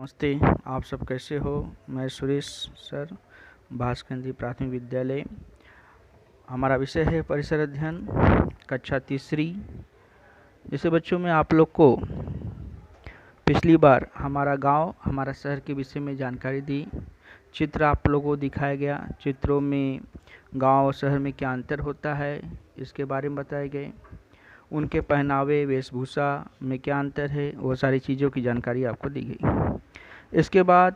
नमस्ते। आप सब कैसे हो? मैं सुरेश सर, भास्करजी प्राथमिक विद्यालय। हमारा विषय है परिसर अध्ययन, कक्षा तीसरी। जैसे बच्चों में आप लोग को पिछली बार हमारा गांव, हमारा शहर के विषय में जानकारी दी, चित्र आप लोगों को दिखाया गया। चित्रों में गांव और शहर में क्या अंतर होता है इसके बारे में बताए गए। उनके पहनावे, वेशभूषा में क्या अंतर है, वो सारी चीज़ों की जानकारी आपको दी गई। इसके बाद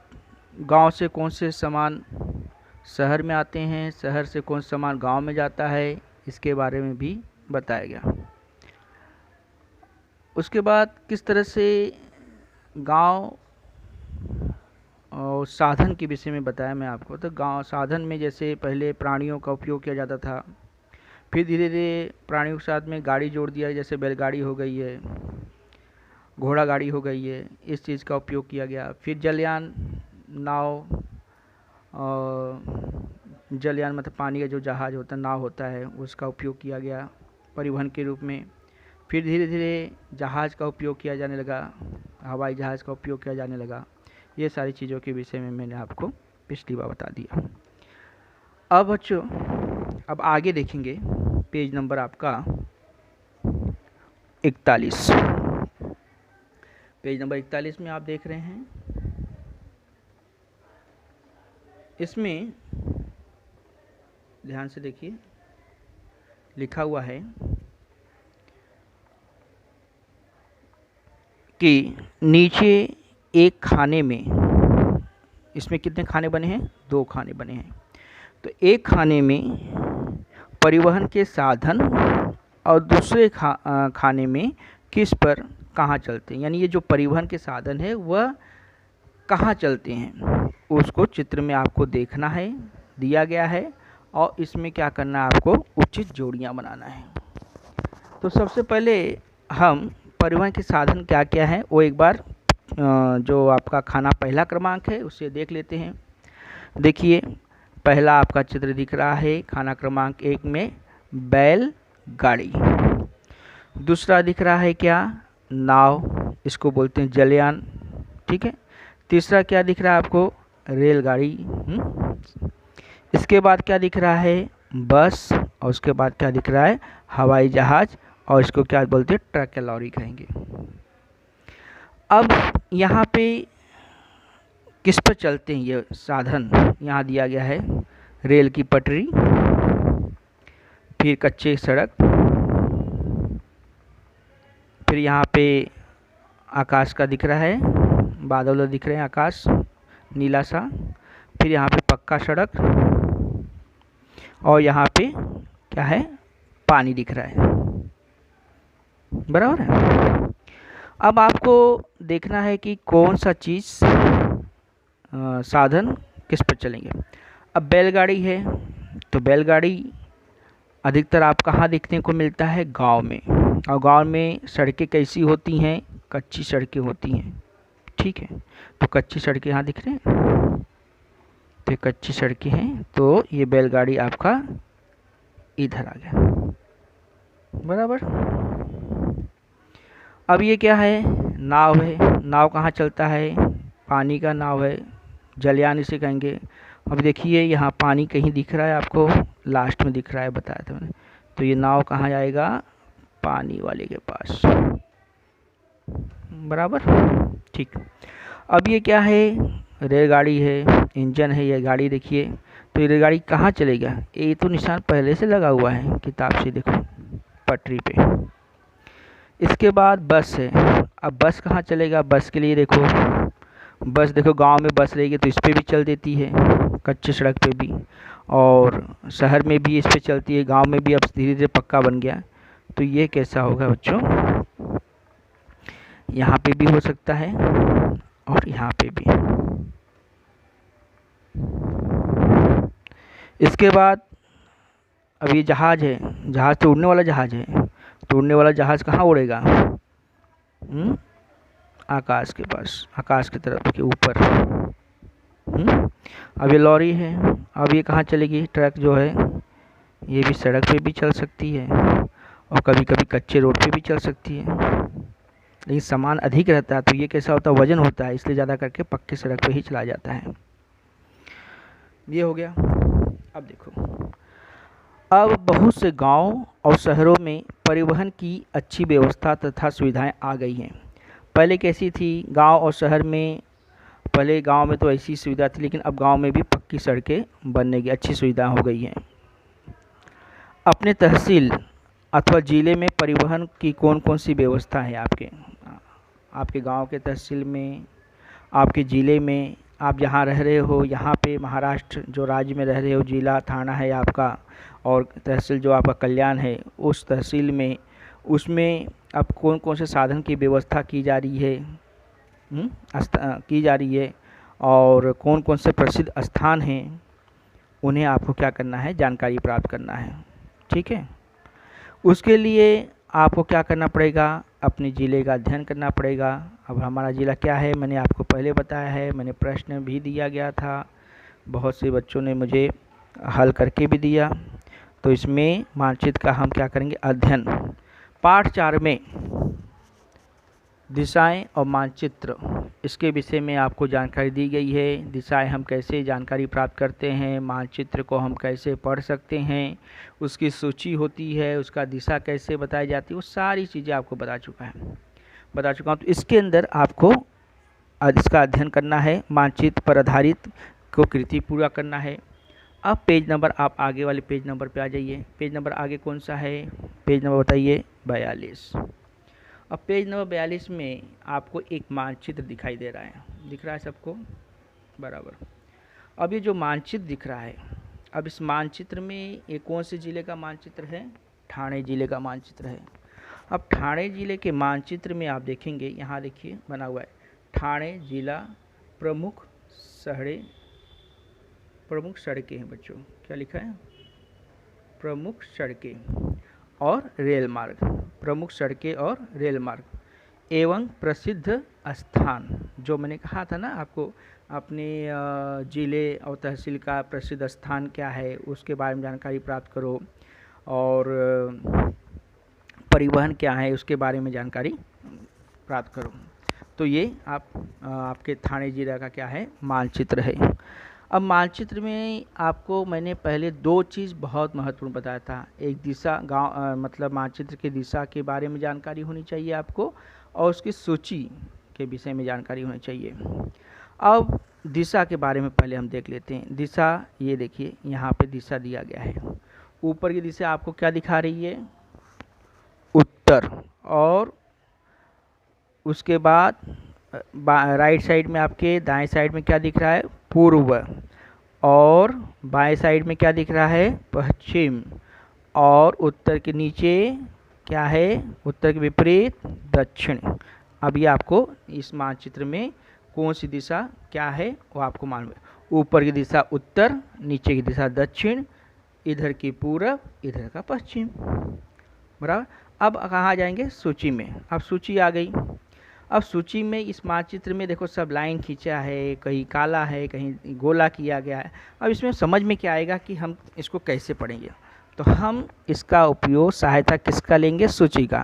गांव से कौन से सामान शहर में आते हैं, शहर से कौन सा सामान गांव में जाता है, इसके बारे में भी बताया गया। उसके बाद किस तरह से गांव और साधन के विषय में बताया मैं आपको। तो गांव साधन में जैसे पहले प्राणियों का उपयोग किया जाता था, फिर धीरे धीरे प्राणियों के साथ में गाड़ी जोड़ दिया, जैसे बैलगाड़ी हो गई है, घोड़ा गाड़ी हो गई है, इस चीज़ का उपयोग किया गया। फिर जलयान, नाव, जलयान मतलब पानी का जो जहाज़ होता है, नाव होता है, उसका उपयोग किया गया परिवहन के रूप में। फिर धीरे धीरे जहाज़ का उपयोग किया जाने लगा, हवाई जहाज़ का उपयोग किया जाने लगा। ये सारी चीज़ों के विषय में मैंने आपको पिछली बार बता दिया। अब बच्चों, अब आगे देखेंगे पेज नंबर आपका 41। पेज नंबर 41 में आप देख रहे हैं, इसमें ध्यान से देखिए, लिखा हुआ है कि नीचे एक खाने में, इसमें कितने खाने बने हैं? 2 खाने बने हैं। तो एक खाने में परिवहन के साधन और दूसरे खाने में किस पर कहाँ चलते हैं, यानी ये जो परिवहन के साधन है वह कहाँ चलते हैं, उसको चित्र में आपको देखना है, दिया गया है। और इसमें क्या करना है, आपको उचित जोड़ियाँ बनाना है। तो सबसे पहले हम परिवहन के साधन क्या क्या है वो एक बार जो आपका खाना पहला क्रमांक है उसे देख लेते हैं। देखिए, पहला आपका चित्र दिख रहा है खाना क्रमांक 1 में बैलगाड़ी। दूसरा दिख रहा है क्या? नाव, इसको बोलते हैं जलयान, ठीक है। तीसरा क्या दिख रहा है आपको? रेलगाड़ी। इसके बाद क्या दिख रहा है? बस। और उसके बाद क्या दिख रहा है? हवाई जहाज, और इसको क्या बोलते हैं? ट्रक या लॉरी कहेंगे। अब यहाँ पे किस पर चलते हैं ये साधन? यहाँ दिया गया है रेल की पटरी, फिर कच्चे सड़क, फिर यहाँ पे आकाश का दिख रहा है, बादल दिख रहे हैं, आकाश नीला सा, फिर यहाँ पे पक्का सड़क, और यहाँ पे क्या है? पानी दिख रहा है, बराबर है। अब आपको देखना है कि कौन सा चीज़ साधन किस पर चलेंगे। अब बैलगाड़ी है, तो बैलगाड़ी अधिकतर आप कहाँ देखने को मिलता है? गांव में। और गांव में सड़कें कैसी होती हैं? कच्ची सड़कें होती हैं, ठीक है। तो कच्ची सड़कें यहाँ दिख रहे हैं, तो कच्ची सड़कें हैं, तो ये बैलगाड़ी आपका इधर आ गया, बराबर। अब ये क्या है? नाव है। नाव कहाँ चलता है? पानी का नाव है, जलयान इसे कहेंगे। अब देखिए, यहाँ पानी कहीं दिख रहा है आपको, लास्ट में दिख रहा है, बताया था मैंने। तो ये नाव कहाँ जाएगा? पानी वाले के पास, बराबर, ठीक। अब ये क्या है? रेलगाड़ी है, इंजन है ये गाड़ी, देखिए। तो ये रेलगाड़ी कहाँ चलेगा? ये तो निशान पहले से लगा हुआ है किताब से, देखो, पटरी पे। इसके बाद बस है। अब बस कहाँ चलेगा? बस के लिए देखो, बस देखो, गांव में बस रहेगी तो इस पर भी चल देती है, कच्चे सड़क पे भी, और शहर में भी इस पे चलती है, गांव में भी अब धीरे धीरे पक्का बन गया। तो ये कैसा होगा बच्चों? यहाँ पे भी हो सकता है और यहाँ पे भी। इसके बाद अब ये जहाज है, जहाज तो उड़ने वाला जहाज है, तो उड़ने वाला जहाज कहाँ उड़ेगा? आकाश के पास, आकाश की तरफ के ऊपर। अब ये लॉरी है, अब ये कहाँ चलेगी? ट्रक जो है ये भी सड़क पे भी चल सकती है, और कभी कभी कच्चे रोड पे भी चल सकती है, लेकिन सामान अधिक रहता है तो ये कैसा होता है, वजन होता है, इसलिए ज़्यादा करके पक्की सड़क पे ही चला जाता है। ये हो गया। अब देखो, अब बहुत से गांव और शहरों में परिवहन की अच्छी व्यवस्था तथा सुविधाएं आ गई हैं। पहले कैसी थी गांव और शहर में? पहले गांव में तो ऐसी सुविधा थी, लेकिन अब गांव में भी पक्की सड़कें बनने की अच्छी सुविधा हो गई हैं। अपने तहसील अथवा ज़िले में परिवहन की कौन कौन सी व्यवस्था है आपके गांव के तहसील में, आपके ज़िले में, आप जहाँ रह रहे हो यहाँ पे महाराष्ट्र जो राज्य में रह रहे हो, ज़िला थाना है आपका, और तहसील जो आपका कल्याण है उस तहसील में, उसमें अब कौन कौन से साधन की व्यवस्था की जा रही है, की जा रही है, और कौन कौन से प्रसिद्ध स्थान हैं, उन्हें आपको क्या करना है, जानकारी प्राप्त करना है। ठीक है, उसके लिए आपको क्या करना पड़ेगा, अपने ज़िले का अध्ययन करना पड़ेगा। अब हमारा ज़िला क्या है, मैंने आपको पहले बताया है, मैंने प्रश्न भी दिया गया था, बहुत से बच्चों ने मुझे हल करके भी दिया। तो इसमें मानचित्र का हम क्या करेंगे, अध्ययन। पाठ 4 में दिशाएं और मानचित्र, इसके विषय में आपको जानकारी दी गई है। दिशाएं हम कैसे जानकारी प्राप्त करते हैं, मानचित्र को हम कैसे पढ़ सकते हैं, उसकी सूची होती है, उसका दिशा कैसे बताई जाती है, वो सारी चीज़ें आपको बता चुका हूँ। तो इसके अंदर आपको इसका अध्ययन करना है, मानचित्र पर आधारित को कृति पूरा करना है। अब पेज नंबर, आप आगे वाले पेज नंबर पे आ जाइए। पेज नंबर आगे कौन सा है, पेज नंबर बताइए 42। अब पेज नंबर 42 में आपको एक मानचित्र दिखाई दे रहा है, दिख रहा है सबको बराबर। अब ये जो मानचित्र दिख रहा है, अब इस मानचित्र में ये कौन से ज़िले का मानचित्र है, ठाणे ज़िले का मानचित्र है। अब ठाणे ज़िले के मानचित्र में आप देखेंगे, यहाँ देखिए बना हुआ है ठाणे जिला प्रमुख सड़कें हैं बच्चों, क्या लिखा है, प्रमुख सड़कें और रेल मार्ग, प्रमुख सड़कें और रेल मार्ग एवं प्रसिद्ध स्थान। जो मैंने कहा था ना आपको, अपने ज़िले और तहसील का प्रसिद्ध स्थान क्या है उसके बारे में जानकारी प्राप्त करो, और परिवहन क्या है उसके बारे में जानकारी प्राप्त करो। तो ये आपके ठाणे जिला का क्या है, मानचित्र है। अब मानचित्र में आपको मैंने पहले 2 चीज़ बहुत महत्वपूर्ण बताया था, एक दिशा, गांव मतलब मानचित्र के दिशा के बारे में जानकारी होनी चाहिए आपको, और उसकी सूची के विषय में जानकारी होनी चाहिए। अब दिशा के बारे में पहले हम देख लेते हैं। दिशा, ये देखिए यहाँ पे दिशा दिया गया है, ऊपर की दिशा आपको क्या दिखा रही है, उत्तर, और उसके बाद राइट साइड में आपके दाएं साइड में क्या दिख रहा है, पूर्व, और बाएं साइड में क्या दिख रहा है, पश्चिम, और उत्तर के नीचे क्या है, उत्तर के विपरीत दक्षिण। अब ये आपको इस मानचित्र में कौन सी दिशा क्या है वो आपको मालूम है, ऊपर की दिशा उत्तर, नीचे की दिशा दक्षिण, इधर की पूर्व, इधर का पश्चिम, बराबर। अब कहाँ जाएंगे, सूची में। अब सूची आ गई। अब सूची में इस मानचित्र में देखो सब लाइन खींचा है, कहीं काला है, कहीं गोला किया गया है। अब इसमें समझ में क्या आएगा कि हम इसको कैसे पढ़ेंगे, तो हम इसका उपयोग सहायता किसका लेंगे, सूची का।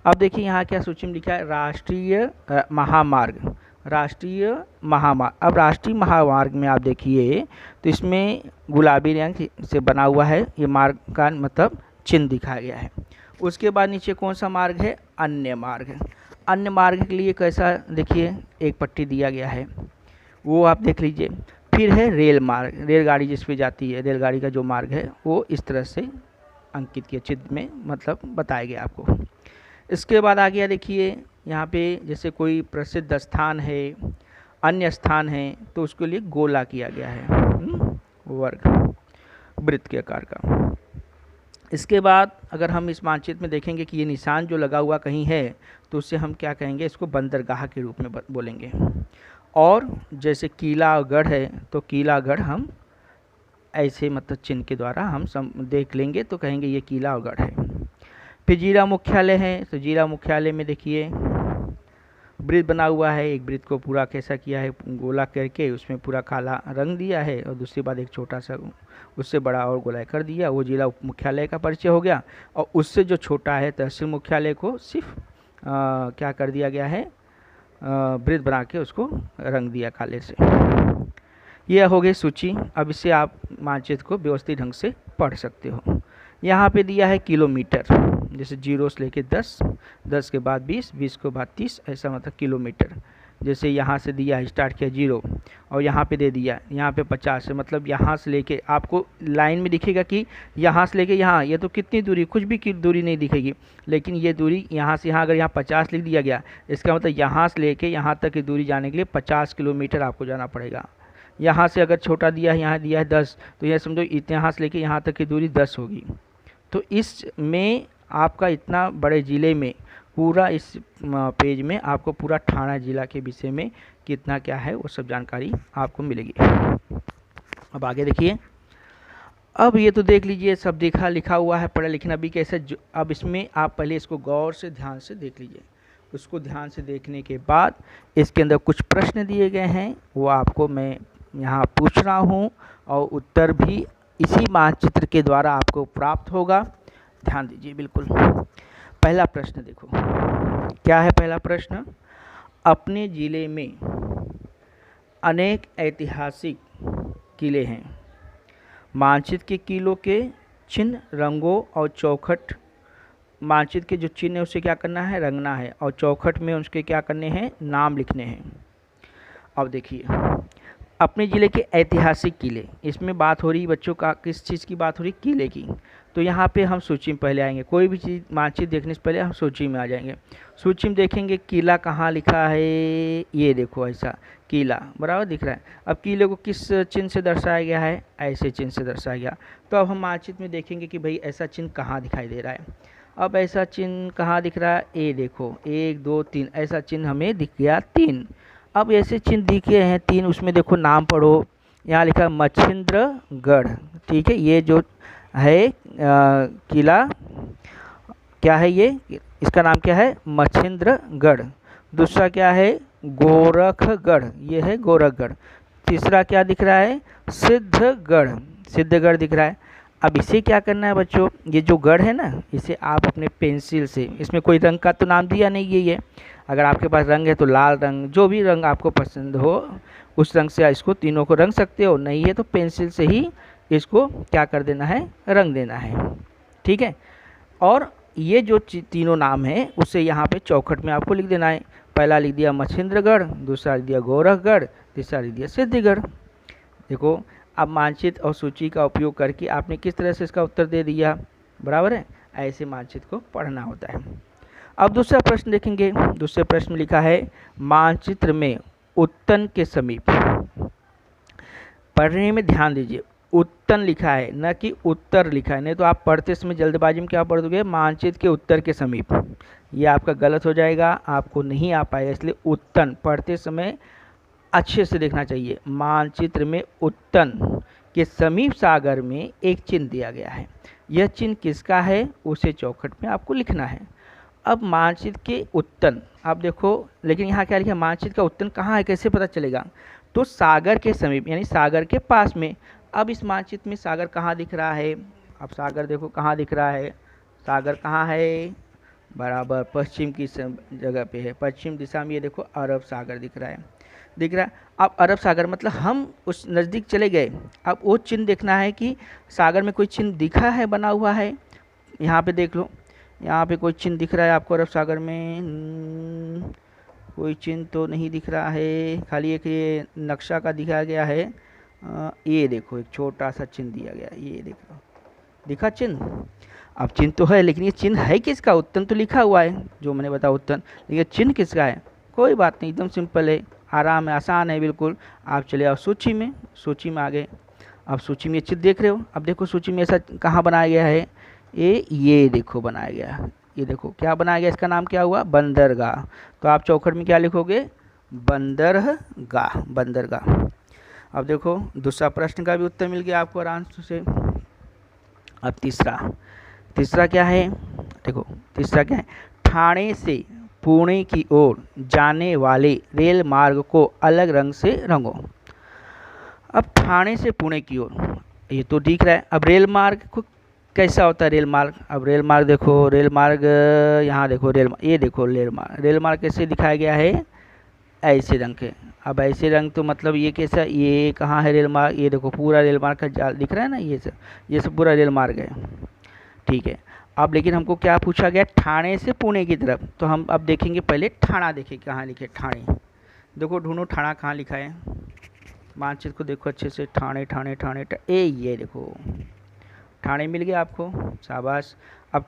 अब देखिए यहाँ क्या सूची में लिखा है, राष्ट्रीय महामार्ग, राष्ट्रीय महामार्ग। अब राष्ट्रीय महामार्ग में आप देखिए तो इसमें गुलाबी रंग से बना हुआ है, ये मार्ग का मतलब चिन्ह दिखाया गया है। उसके बाद नीचे कौन सा मार्ग है, अन्य मार्ग। अन्य मार्ग के लिए कैसा, देखिए एक पट्टी दिया गया है, वो आप देख लीजिए। फिर है रेल मार्ग, रेलगाड़ी जिस पे जाती है, रेलगाड़ी का जो मार्ग है वो इस तरह से अंकित किया, चित्र में मतलब बताया गया आपको। इसके बाद आ गया, देखिए यहाँ पे जैसे कोई प्रसिद्ध स्थान है, अन्य स्थान है, तो उसके लिए गोला किया गया है, वर्ग, वृत्त के आकार का। इसके बाद अगर हम इस मानचित्र में देखेंगे कि ये निशान जो लगा हुआ कहीं है, तो उससे हम क्या कहेंगे, इसको बंदरगाह के रूप में बोलेंगे। और जैसे किला और गढ़ है, तो किला गढ़ हम ऐसे मतलब चिन्ह के द्वारा हम देख लेंगे तो कहेंगे ये किला और गढ़ है। फिर जिला मुख्यालय है, तो जिला मुख्यालय में देखिए वृत्त बना हुआ है, एक वृत्त को पूरा कैसा किया है, गोला करके उसमें पूरा काला रंग दिया है, और दूसरी बात एक छोटा सा उससे बड़ा और गोला कर दिया, वो जिला मुख्यालय का परिचय हो गया। और उससे जो छोटा है तहसील मुख्यालय को सिर्फ क्या कर दिया गया है, वृत्त बना के उसको रंग दिया काले से। यह हो गई सूची। अब इससे आप मानचित्र को व्यवस्थित ढंग से पढ़ सकते हो। यहाँ पे दिया है किलोमीटर, जैसे 0 से लेके 10, 10 के बाद 20, 20 के बाद 30, ऐसा मतलब किलोमीटर। जैसे यहाँ से दिया है, स्टार्ट किया 0 और यहाँ पे दे दिया, यहाँ पे 50 है, मतलब यहाँ से लेके आपको लाइन में दिखेगा कि यहाँ से लेके यहाँ, ये तो कितनी दूरी, कुछ भी की दूरी नहीं दिखेगी, लेकिन ये दूरी यहाँ से यहाँ, अगर यहाँ 50 लिख दिया गया, इसका मतलब यहाँ से लेके यहाँ तक की दूरी जाने के लिए 50 किलोमीटर आपको जाना पड़ेगा। यहाँ से अगर छोटा दिया है, यहाँ दिया है 10, तो यह समझो यहाँ से लेके यहाँ तक की दूरी 10 होगी। तो इसमें आपका इतना बड़े ज़िले में पूरा इस पेज में आपको पूरा ठाणा जिला के विषय में कितना क्या है वो सब जानकारी आपको मिलेगी। अब आगे देखिए। अब ये तो देख लीजिए, सब देखा लिखा हुआ है, पढ़ा, लेकिन अभी कैसे अब इसमें आप पहले इसको गौर से ध्यान से देख लीजिए। उसको ध्यान से देखने के बाद इसके अंदर कुछ प्रश्न दिए गए हैं, वो आपको मैं यहाँ पूछ रहा हूँ और उत्तर भी इसी मानचित्र के द्वारा आपको प्राप्त होगा। ध्यान दीजिए बिल्कुल। पहला प्रश्न देखो, क्या है पहला प्रश्न। अपने ज़िले में अनेक ऐतिहासिक किले हैं। मानचित्र के किलों के चिन्ह, रंगों और चौखट, मानचित्र के जो चिन्ह है उसे क्या करना है, रंगना है, और चौखट में उसके क्या करने हैं, नाम लिखने हैं। अब देखिए, अपने ज़िले के ऐतिहासिक किले, इसमें बात हो रही बच्चों का किस चीज़ की बात हो रही, किले की। तो यहाँ पे हम सूची में पहले आएंगे, कोई भी चीज़ मानचित्र देखने से पहले हम सूची में आ जाएंगे। सूची में देखेंगे किला कहाँ लिखा है, ये देखो ऐसा किला बराबर दिख रहा है। अब किले को किस चिन्ह से दर्शाया गया है, ऐसे चिन्ह से दर्शाया गया। तो अब हम मानचित्र में देखेंगे कि भाई ऐसा चिन्ह कहाँ दिखाई दे रहा है। अब ऐसा चिन्ह कहाँ दिख रहा है, ये देखो 1 2 3 ऐसा चिन्ह हमें दिख गया 3। अब ऐसे चिन्ह दिखे हैं 3, उसमें देखो नाम पढ़ो। यहाँ लिखा मच्छिंद्रगढ़, ठीक है, ये जो है किला क्या है, ये इसका नाम क्या है, मच्छिंद्रगढ़। दूसरा क्या है, गोरखगढ़, ये है गोरखगढ़। तीसरा क्या दिख रहा है, सिद्धगढ़, सिद्धगढ़ दिख रहा है। अब इसे क्या करना है बच्चों, ये जो गढ़ है ना, इसे आप अपने पेंसिल से, इसमें कोई रंग का तो नाम दिया नहीं है, अगर आपके पास रंग है तो लाल रंग, जो भी रंग आपको पसंद हो उस रंग से इसको तीनों को रंग सकते हो, नहीं है तो पेंसिल से ही इसको क्या कर देना है, रंग देना है, ठीक है। और ये जो तीनों नाम है उसे यहाँ पे चौखट में आपको लिख देना है। पहला लिख दिया मच्छिंद्रगढ़, दूसरा लिख दिया गोरखगढ़, तीसरा लिख दिया सिद्धगढ़। देखो, अब मानचित्र और सूची का उपयोग करके आपने किस तरह से इसका उत्तर दे दिया, बराबर है। ऐसे मानचित्र को पढ़ना होता है। अब दूसरा प्रश्न देखेंगे। दूसरे प्रश्न में लिखा है, मानचित्र में उत्तन के समीप, पढ़ने में ध्यान दीजिए, उत्तन लिखा है न कि उत्तर लिखा है, नहीं तो आप पढ़ते समय जल्दबाजी में क्या पढ़ दोगे, मानचित्र के उत्तर के समीप, ये आपका गलत हो जाएगा, आपको नहीं आ पाएगा। इसलिए उत्तन पढ़ते समय अच्छे से देखना चाहिए। मानचित्र में उत्तन के समीप सागर में एक चिन्ह दिया गया है, यह चिन्ह किसका है उसे चौखट में आपको लिखना है। अब मानचित्र के उत्तन आप देखो, लेकिन यहाँ क्या लिखा है, मानचित्र का उत्तन कहाँ है, कैसे पता चलेगा, तो सागर के समीप यानी सागर के पास में। अब इस मानचित्र में सागर कहाँ दिख रहा है, अब सागर देखो कहाँ दिख रहा है, सागर कहाँ है, बराबर पश्चिम की जगह पे है, पश्चिम दिशा में। ये देखो अरब सागर दिख रहा है, दिख रहा है। अब अरब सागर मतलब हम उस नज़दीक चले गए। अब वो चिन्ह देखना है कि सागर में कोई चिन्ह दिखा है, बना हुआ है, यहाँ पे देख लो, यहाँ पे कोई चिन्ह दिख रहा है आपको अरब सागर में, कोई चिन्ह तो नहीं दिख रहा है, खाली एक ये नक्शा का दिखाया गया है। ये देखो एक छोटा सा चिन्ह दिया गया, ये देखो दिखा चिन्ह। अब चिन्ह तो है, लेकिन ये चिन्ह है किसका, उत्तन तो लिखा हुआ है जो मैंने बताया उत्तन, लेकिन चिन्ह किसका है, कोई बात नहीं, एकदम सिंपल है, आराम है, आसान है बिल्कुल। आप चले आओ सूची में, सूची में आ गए। अब सूची में ये चित्र देख रहे हो, अब देखो सूची में ऐसा कहाँ बनाया गया है, ये देखो बनाया गया, ये देखो क्या बनाया गया, इसका नाम क्या हुआ, बंदरगाह। तो आप चौखट में क्या लिखोगे, बंदरगाह, बंदरगाह। अब देखो दूसरा प्रश्न का भी उत्तर मिल गया आपको आराम से। अब तीसरा क्या है, देखो तीसरा क्या है, ठाणे से पुणे की ओर जाने वाले रेल मार्ग को अलग रंग से रंगो। अब ठाणे से पुणे की ओर, ये तो दिख रहा है। अब रेल मार्ग को कैसा होता है रेल मार्ग। अब रेल मार्ग देखो, रेल मार्ग यहाँ देखो, ये देखो रेल मार्ग कैसे दिखाया गया है, ऐसे रंग के। अब ऐसे रंग तो मतलब ये कैसा, ये कहाँ है रेल मार्ग, ये देखो पूरा रेल मार्ग का जाल दिख रहा है ना, ये सब पूरा रेल मार्ग है, ठीक है। अब लेकिन हमको क्या पूछा गया, ठाणे से पुणे की तरफ, तो हम अब देखेंगे, पहले ठाणा देखें कहाँ लिखे, ठाणे देखो, ढूंढो ठाणा कहाँ लिखा है, मानचित्र को देखो अच्छे से, ठाणे ठाणे ठाणे ये देखो ठाणे मिल गया आपको, शाबाश। अब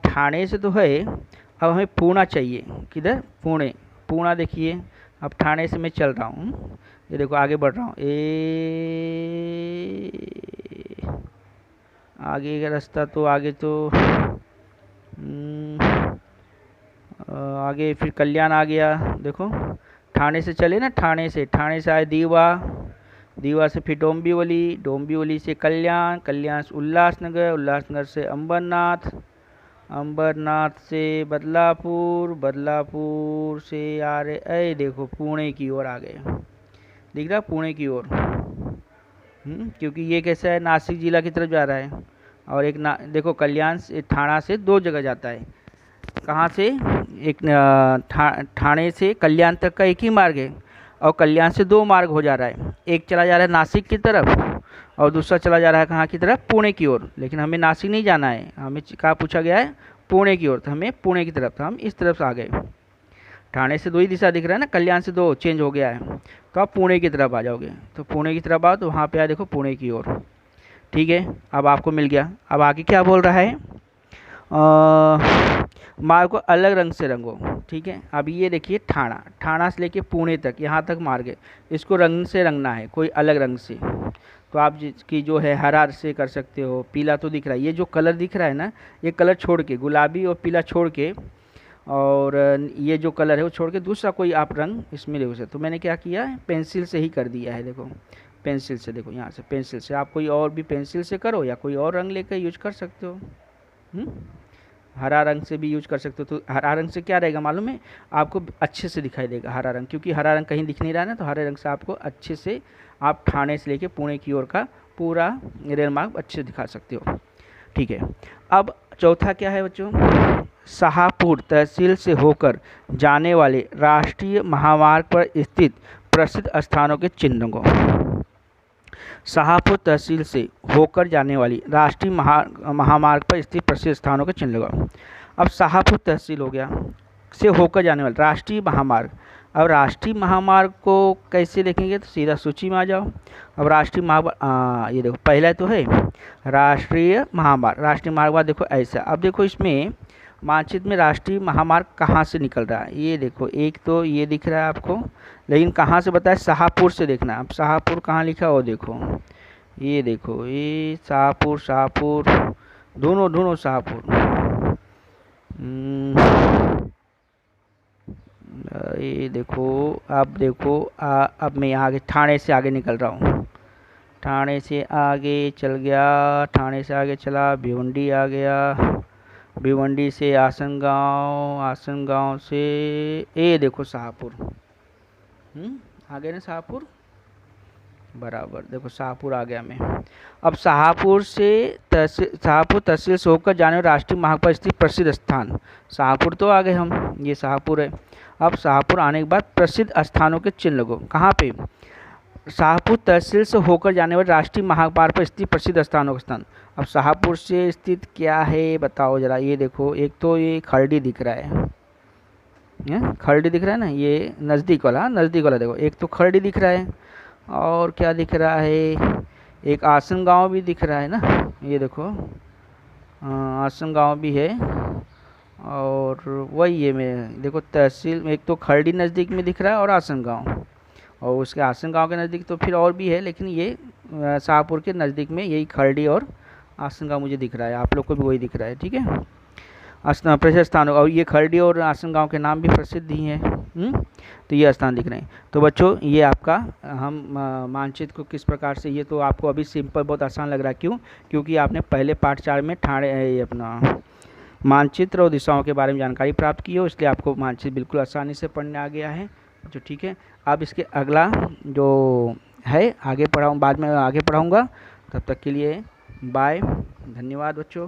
ठाणे से तो है, अब हमें पूना चाहिए, किधर, पुणे, पूना देखिए। अब ठाणे से मैं चल रहा हूँ, ये देखो आगे बढ़ रहा हूँ, आगे का रास्ता तो आगे तो आगे फिर कल्याण आ गया, देखो ठाणे से चले ना, ठाणे से आए दीवा से फिर डोंबिवली से कल्याण से उल्लासनगर से अंबरनाथ से बदलापुर से आ रहे, देखो पुणे की ओर आ गए, दिख रहा पुणे की ओर, क्योंकि ये कैसा है, नासिक जिला की तरफ जा रहा है। और एक देखो कल्याण से ठाणा से 2 जगह जाता है, कहाँ से, एक ठाणे से कल्याण तक का एक ही मार्ग है, और कल्याण से 2 मार्ग हो जा रहा है, एक चला जा रहा है नासिक की तरफ और दूसरा चला जा रहा है कहाँ की तरफ, पुणे की ओर। लेकिन हमें नासिक नहीं जाना है, हमें कहाँ पूछा गया है, पुणे की ओर, तो हमें पुणे की तरफ, तो हम इस तरफ से आ गए। ठाणे से 2 ही दिशा दिख रहा है ना, कल्याण से 2 चेंज हो गया है, तो आप पुणे की तरफ आ जाओगे, तो पुणे की तरफ आओ, तो वहाँ पे आए देखो पुणे की ओर, ठीक है। अब आपको मिल गया। अब आगे क्या बोल रहा है, मार्ग को अलग रंग से रंगो, ठीक है। अब ये देखिए ठाणा से लेके पुणे तक, यहाँ तक मार्ग है, इसको रंग से रंगना है, कोई अलग रंग से। तो आप जिसकी जो है हरा से कर सकते हो, पीला तो दिख रहा है, ये जो कलर दिख रहा है ना, ये कलर छोड़ के, गुलाबी और पीला छोड़ के, और ये जो कलर है वो छोड़ के दूसरा कोई आप रंग इसमें ले सकते। तो मैंने क्या किया है, पेंसिल से ही कर दिया है, देखो पेंसिल से, देखो यहाँ से पेंसिल से, आप कोई और भी पेंसिल से करो या कोई और रंग लेकर यूज कर सकते हो। हरा रंग से भी यूज कर सकते हो। तो हरा रंग से क्या रहेगा मालूम है आपको, अच्छे से दिखाई देगा हरा रंग, क्योंकि हरा रंग कहीं दिख नहीं रहा है ना, तो हरे रंग से आपको अच्छे से, आप ठाणे से लेके पुणे की ओर का पूरा रेल मार्ग अच्छे से दिखा सकते हो, ठीक है। अब चौथा क्या है बच्चों, शाहपुर तहसील से होकर जाने वाले राष्ट्रीय महामार्ग पर स्थित प्रसिद्ध स्थानों के चिन्हों को, शाहपुर तहसील से होकर जाने वाली राष्ट्रीय महामार्ग पर स्थित प्रसिद्ध स्थानों के चिन्ह लगाओ। अब शाहपुर तहसील हो गया, से होकर जाने वाला राष्ट्रीय महामार्ग। अब राष्ट्रीय महामार्ग को कैसे देखेंगे, तो सीधा सूची में आ जाओ। अब राष्ट्रीय महामार्ग, ये देखो पहला तो है राष्ट्रीय महामार्ग बाद देखो ऐसा। अब देखो इसमें मानचित्र में राष्ट्रीय महामार्ग कहाँ से निकल रहा है, ये देखो एक तो ये दिख रहा है आपको, लेकिन कहाँ से बताए, शाहपुर से देखना। अब शाहपुर कहाँ लिखा हो, देखो ये देखो, ये शाहपुर दोनों शाहपुर, ये देखो। अब देखो अब मैं यहाँ आगे ठाणे से आगे निकल रहा हूँ, ठाणे से आगे चल गया, ठाणे से आगे चला भिवंडी आ गया, भिवंडी से आसन गांव से ये देखो शाहपुर, आ गए ना शाहपुर, बराबर देखो शाहपुर आ गया मैं। अब शाहपुर तहसील से होकर जाने वाले राष्ट्रीय मार्ग पर स्थित प्रसिद्ध स्थान, शाहपुर तो आ गए हम, ये शाहपुर है। अब शाहपुर आने के बाद प्रसिद्ध स्थानों के चिन्ह लगो, कहाँ पे, शाहपुर तहसील से होकर जाने वाले राष्ट्रीय महामार्ग पर स्थित प्रसिद्ध स्थानों का स्थान। अब शाहपुर से स्थित क्या है बताओ जरा, ये देखो एक तो ये खरडी दिख रहा है, खरडी दिख रहा है ना, ये नज़दीक वाला देखो, एक तो खरडी दिख रहा है, और क्या दिख रहा है, एक आसन गांव भी दिख रहा है ना, ये देखो आसन गांव भी है, और वही है मैं देखो तहसील में, एक तो खरडी नज़दीक में दिख रहा है और आसन गांव, और उसके आसन गांव के नज़दीक तो फिर और भी है, लेकिन ये शाहपुर के नज़दीक में यही खरडी और आसन गांव मुझे दिख रहा है, आप लोग को भी वही दिख रहा है, ठीक है। प्रसिद्ध स्थान, और ये खरडी और आसन गांव के नाम भी प्रसिद्ध ही हैं, तो ये स्थान दिख रहे हैं। तो बच्चों ये आपका हम मानचित्र को किस प्रकार से, ये तो आपको अभी सिंपल बहुत आसान लग रहा है, क्यों, क्योंकि आपने पहले पाठ 4 में अपना मानचित्र और दिशाओं के बारे में जानकारी प्राप्त की हो, इसलिए आपको मानचित्र बिल्कुल आसानी से पढ़ने आ गया है, जो ठीक है। अब इसके अगला जो है आगे बाद में आगे पढ़ाऊँगा, तब तक के लिए बाय। धन्यवाद बच्चों।